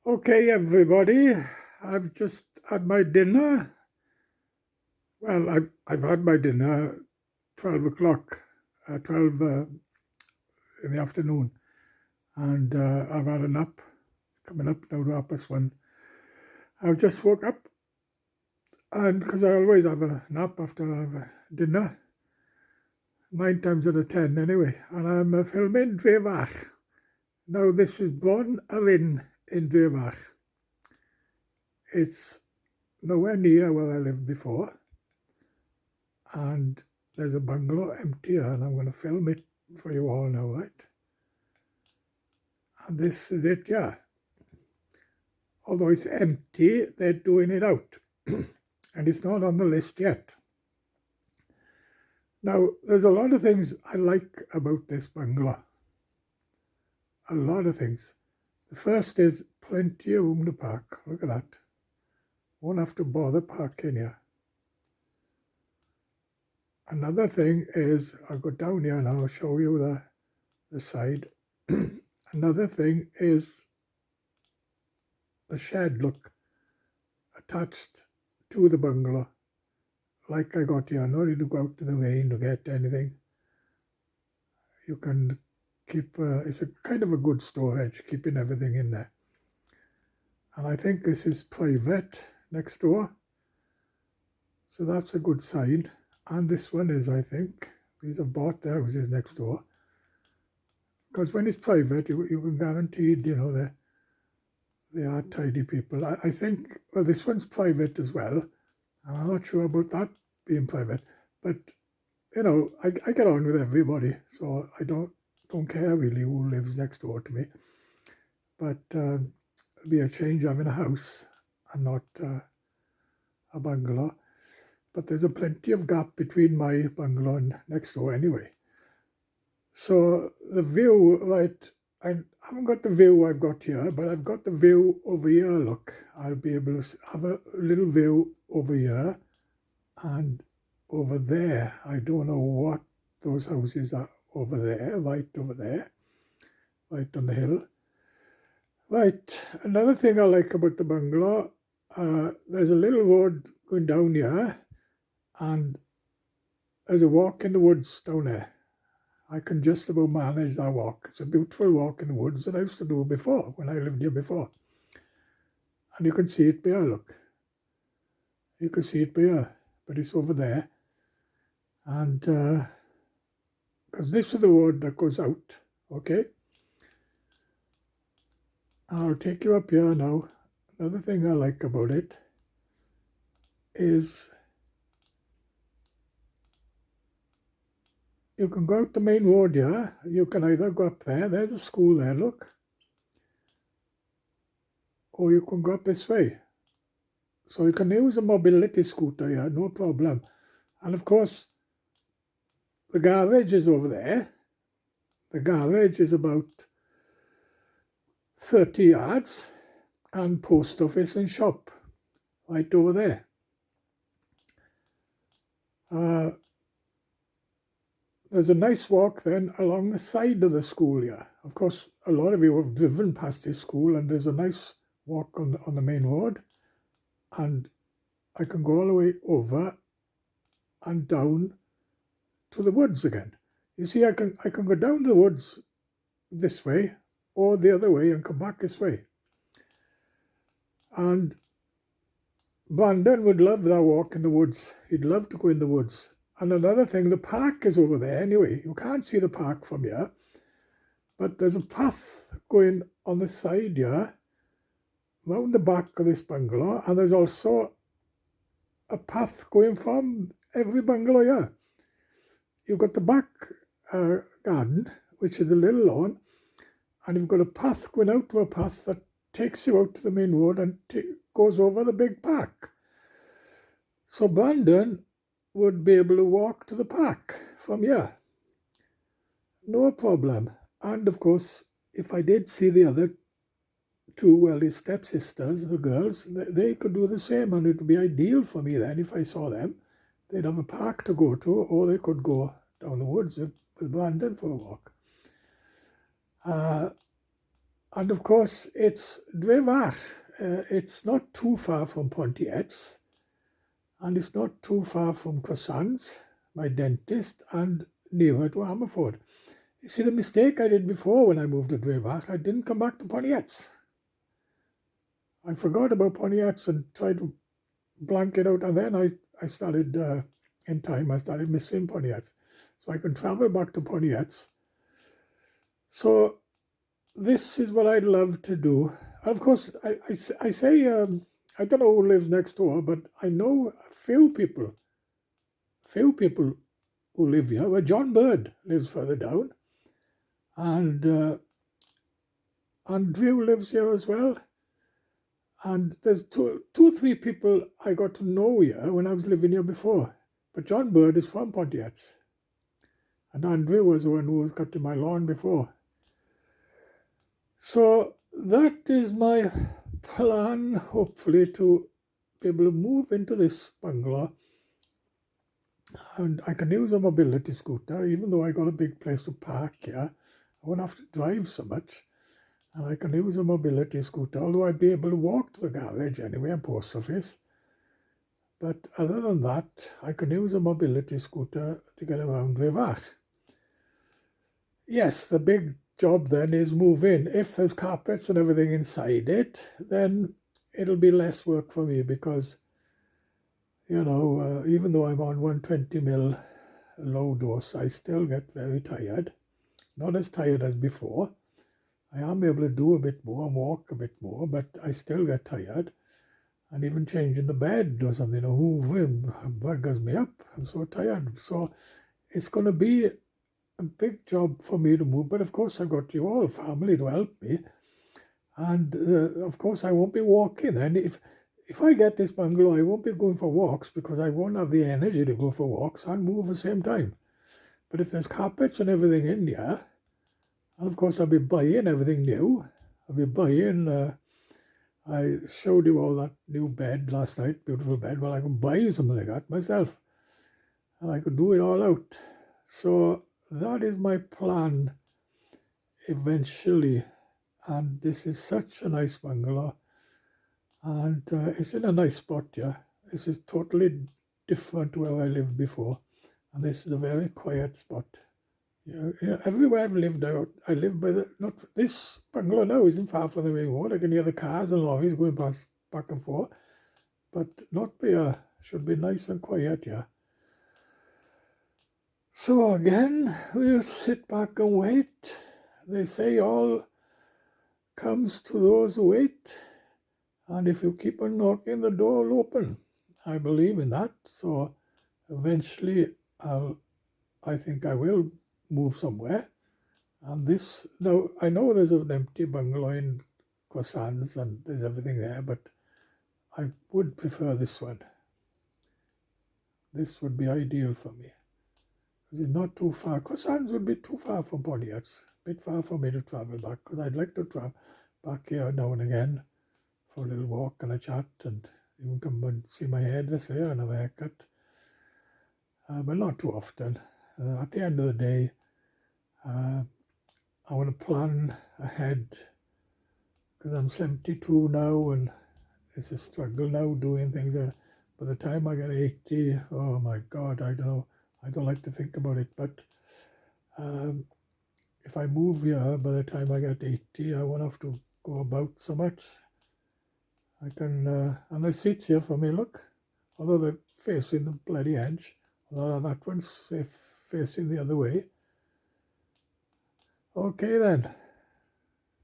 Okay, everybody, I've just had my dinner. Well, I've had my dinner 12 o'clock, 12 in the afternoon, and I've had a nap coming up now to 1:30. I've just woke up, and because I always have a nap after I have dinner, 9 times out of 10 anyway, and I'm filming Drefach. Now, this is Bron Arin in Drefach. It's nowhere near where I lived before. And there's a bungalow empty here, and I'm going to film it for you all now, right? And this is it, yeah. Although it's empty, they're doing it out. And it's not on the list yet. Now, there's a lot of things I like about this bungalow. A lot of things. The first is plenty of room to park. Look at that. Won't have to bother parking here. Another thing is, I'll go down here and I'll show you the side. Another thing is the shed, look, attached to the bungalow. Like I got here, no need to go out to the rain to get anything. You can keep, it's a kind of a good storage, keeping everything in there. And I think this is private next door. So that's a good sign. And this one is, I think, these have bought their houses next door. Because when it's private, you can guaranteed, they are tidy people. I think, well, this one's private as well. And I'm not sure about that being private. But, I get on with everybody. So I don't care really who lives next door to me. But it'll be a change having a house and not a bungalow. But there's a plenty of gap between my bungalow and next door anyway. So the view, right, I haven't got the view I've got here, but I've got the view over here, look. I'll be able to have a little view over here and over there. I don't know what those houses are over there, right over there, right on the hill. Right, another thing I like about the bungalow, there's a little road going down here and there's a walk in the woods down there. I can just about manage that walk. It's a beautiful walk in the woods that I used to do before, when I lived here before. And you can see it here, look. You can see it here, but it's over there. And because this is the road that goes out, okay? And I'll take you up here now. Another thing I like about it is you can go out the main road here. You can either go up there, there's a school there, look. Or you can go up this way. So you can use a mobility scooter here, no problem. And of course, the garage is over there. The garage is about 30 yards, and post office and shop right over there. There's a nice walk then along the side of the school here. Of course, a lot of you have driven past this school, and there's a nice walk on the main road. And I can go all the way over and down to the woods again. You see, I can go down the woods this way or the other way and come back this way. And Brandon would love that walk in the woods. He'd love to go in the woods. And another thing, the park is over there anyway. You can't see the park from here, but there's a path going on the side here, round the back of this bungalow, and there's also a path going from every bungalow here. You've got the back garden, which is a little lawn, and you've got a path going out to a path that takes you out to the main road and goes over the big park. So Brandon would be able to walk to the park from here. No problem. And of course, if I did see the other two, well, his stepsisters, the girls, they could do the same, and it would be ideal for me then if I saw them. They'd have a park to go to, or they could go down the woods with Brandon for a walk. And of course, it's Drevach. It's not too far from Pontiats, and it's not too far from Croissants, my dentist, and nearer to Ammanford. You see, the mistake I did before when I moved to Drevach, I didn't come back to Pontiats. I forgot about Pontiats and tried to blank it out, and then I started, in time, I started missing Pontiats. So I can travel back to Pontiats. So this is what I'd love to do. And of course, I say, I don't know who lives next door, but I know a few people who live here. Well, John Bird lives further down, and Drew lives here as well. And there's two or three people I got to know here when I was living here before. But John Bird is from Pontiats. And Andrew was the one who was cutting my lawn before. So that is my plan, hopefully, to be able to move into this bungalow. And I can use a mobility scooter, even though I got a big place to park here. I won't have to drive so much. And I can use a mobility scooter, although I'd be able to walk to the garage anyway and post office. But other than that, I can use a mobility scooter to get around Rivach. Yes, the big job then is move in. If there's carpets and everything inside it, then it'll be less work for me because, even though I'm on 120 mil low dose, I still get very tired. Not as tired as before. I am able to do a bit more, walk a bit more, but I still get tired. And even changing the bed or something, hoovering buggers me up. I'm so tired. So it's going to be a big job for me to move. But of course, I've got you all, family, to help me. And of course, I won't be walking. And if I get this bungalow, I won't be going for walks because I won't have the energy to go for walks and move at the same time. But if there's carpets and everything in here, and of course, I'll be buying everything new. I'll be buying, I showed you all that new bed last night, beautiful bed. Well, I can buy something like that myself. And I could do it all out. So that is my plan eventually. And this is such a nice bungalow. And it's in a nice spot, yeah. This is totally different to where I lived before. And this is a very quiet spot. Everywhere I've lived out, I live by not this bungalow now isn't far from the main road. I can hear the cars and lorries going past back and forth, but not by should be nice and quiet, yeah. So again, we'll sit back and wait. They say all comes to those who wait, and if you keep on knocking, the door will open. I believe in that. So eventually, I think I will move somewhere. And this, now, I know there's an empty bungalow in Croissants and there's everything there, but I would prefer this one. This would be ideal for me. Because it's not too far. Croissants would be too far from Pontiats. A bit far for me to travel back, because I'd like to travel back here now and again for a little walk and a chat, and even come and see my hairdresser and have a haircut. But not too often. At the end of the day, I want to plan ahead because I'm 72 now and it's a struggle now doing things. By the time I get 80, oh my God, I don't know. I don't like to think about it. But if I move here, by the time I get 80, I won't have to go about so much. I can, and there's seats here for me, look. Although they're facing the bloody edge. Although that one's facing the other way. Okay then.